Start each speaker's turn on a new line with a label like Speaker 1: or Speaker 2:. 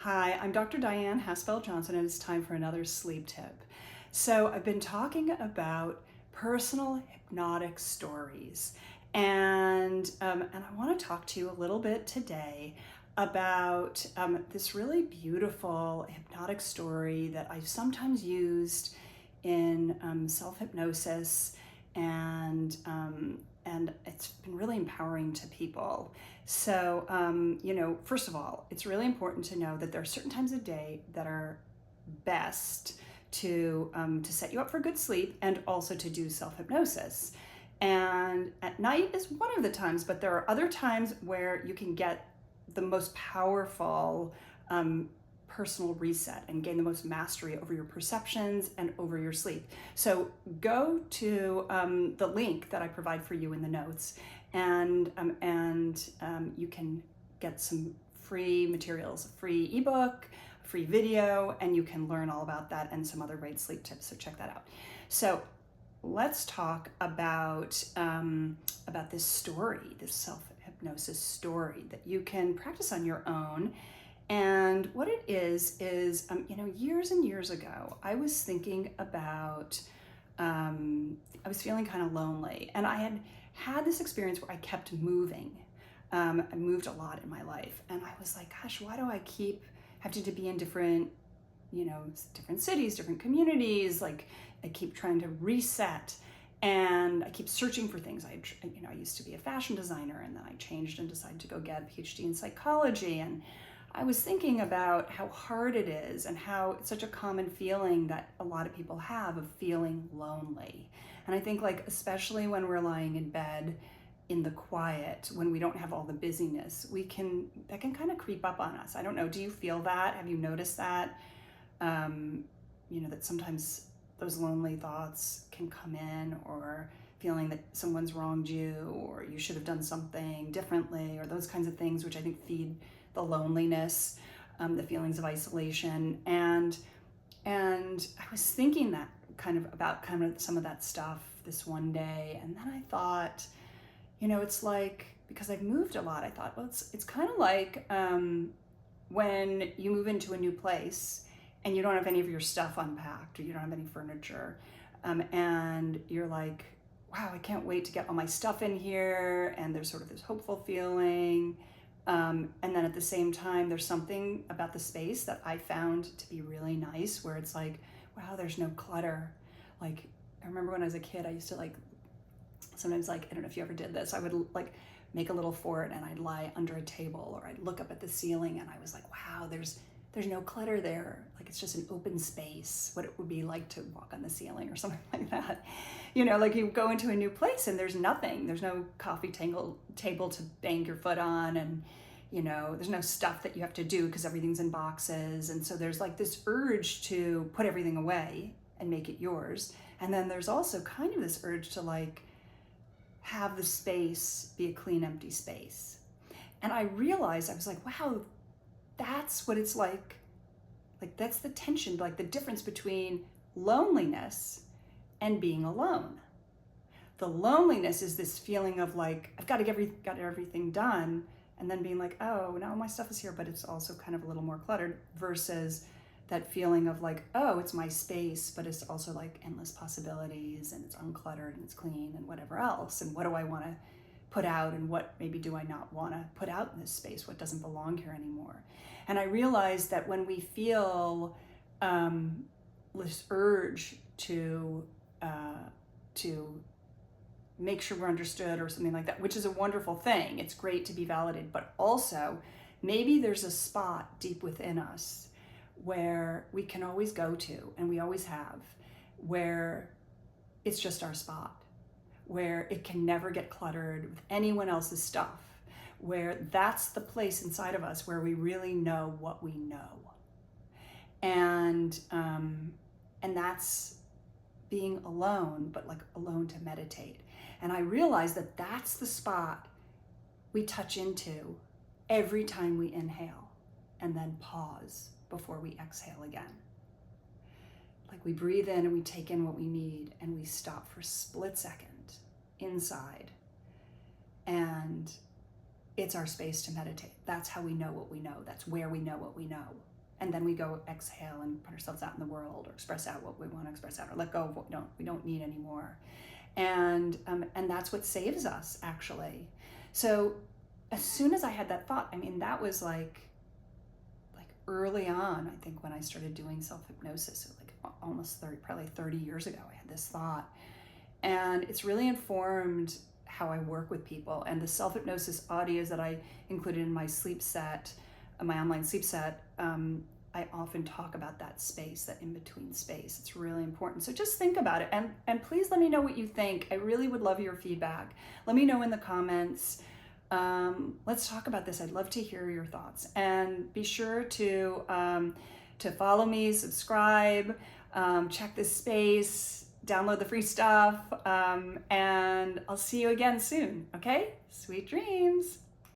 Speaker 1: Hi, I'm Dr. Diane Haspel-Johnson, and it's time for another sleep tip. So I've been talking about personal hypnotic stories, and I want to talk to you a little bit today about this really beautiful hypnotic story that I've sometimes used in self-hypnosis, and it's been really empowering to people. So, first of all, it's really important to know that there are certain times of day that are best to set you up for good sleep and also to do self-hypnosis. And at night is one of the times, but there are other times where you can get the most powerful personal reset and gain the most mastery over your perceptions and over your sleep. So go to the link that I provide for you in the notes, and you can get some free materials, a free ebook, free video, and you can learn all about that and some other great sleep tips. So check that out. So let's talk about this story, this self-hypnosis story that you can practice on your own. And what it is, years and years ago, I was thinking about, I was feeling kind of lonely, and I had this experience where I kept moving. I moved a lot in my life, and I was like, gosh, why do I keep having to be in different cities, different communities? Like, I keep trying to reset, and I keep searching for things. I used to be a fashion designer, and then I changed and decided to go get a PhD in psychology, and I was thinking about how hard it is and how it's such a common feeling that a lot of people have of feeling lonely. And I think, like, especially when we're lying in bed in the quiet, when we don't have all the busyness, that can kind of creep up on us. I don't know, do you feel that? Have you noticed that? That sometimes those lonely thoughts can come in, or feeling that someone's wronged you, or you should have done something differently, or those kinds of things, which I think feed the loneliness, the feelings of isolation. And I was thinking that about some of that stuff this one day. And then I thought, it's like, because I've moved a lot, I thought, well, it's kind of like when you move into a new place and you don't have any of your stuff unpacked, or you don't have any furniture, and you're like, wow, I can't wait to get all my stuff in here. And there's sort of this hopeful feeling. And then at the same time, there's something about the space that I found to be really nice, where it's like, wow, there's no clutter. Like, I remember when I was a kid, I used to sometimes, I don't know if you ever did this, I would make a little fort, and I'd lie under a table, or I'd look up at the ceiling, and I was like, wow, there's no clutter there. Like, it's just an open space, what it would be like to walk on the ceiling or something like that. Like, you go into a new place and there's nothing. There's no coffee table to bang your foot on, and there's no stuff that you have to do because everything's in boxes. And so there's like this urge to put everything away and make it yours. And then there's also kind of this urge to have the space be a clean, empty space. And I realized, I was like, wow, that's what it's like. Like, that's the tension, like the difference between loneliness and being alone. The loneliness is this feeling of like, I've got to get everything done, and then being like, oh, now my stuff is here, but it's also kind of a little more cluttered, versus that feeling of like, oh, it's my space, but it's also like endless possibilities, and it's uncluttered, and it's clean, and whatever else. And what do I want to put out, and what maybe do I not want to put out in this space? What doesn't belong here anymore? And I realized that when we feel this urge to make sure we're understood or something like that, which is a wonderful thing, it's great to be validated, but also maybe there's a spot deep within us where we can always go to, and we always have, where it's just our spot, where it can never get cluttered with anyone else's stuff, where that's the place inside of us where we really know what we know. And that's being alone, but like alone to meditate. And I realized that that's the spot we touch into every time we inhale, and then pause before we exhale again. Like, we breathe in and we take in what we need, and we stop for a split second inside, and it's our space to meditate. That's how we know what we know. That's where we know what we know. And then we go exhale and put ourselves out in the world, or express out what we want to express out, or let go of what we don't need anymore. And that's what saves us, actually. So as soon as I had that thought, I mean, that was like early on, I think, when I started doing self-hypnosis, like almost probably 30 years ago, I had this thought. And it's really informed how I work with people. And the self-hypnosis audios that I included in my sleep set, my online sleep set, I often talk about that space, that in-between space. It's really important. So just think about it. And please let me know what you think. I really would love your feedback. Let me know in the comments. Let's talk about this. I'd love to hear your thoughts. And be sure to follow me, subscribe, check this space, download the free stuff, and I'll see you again soon, okay? Sweet dreams.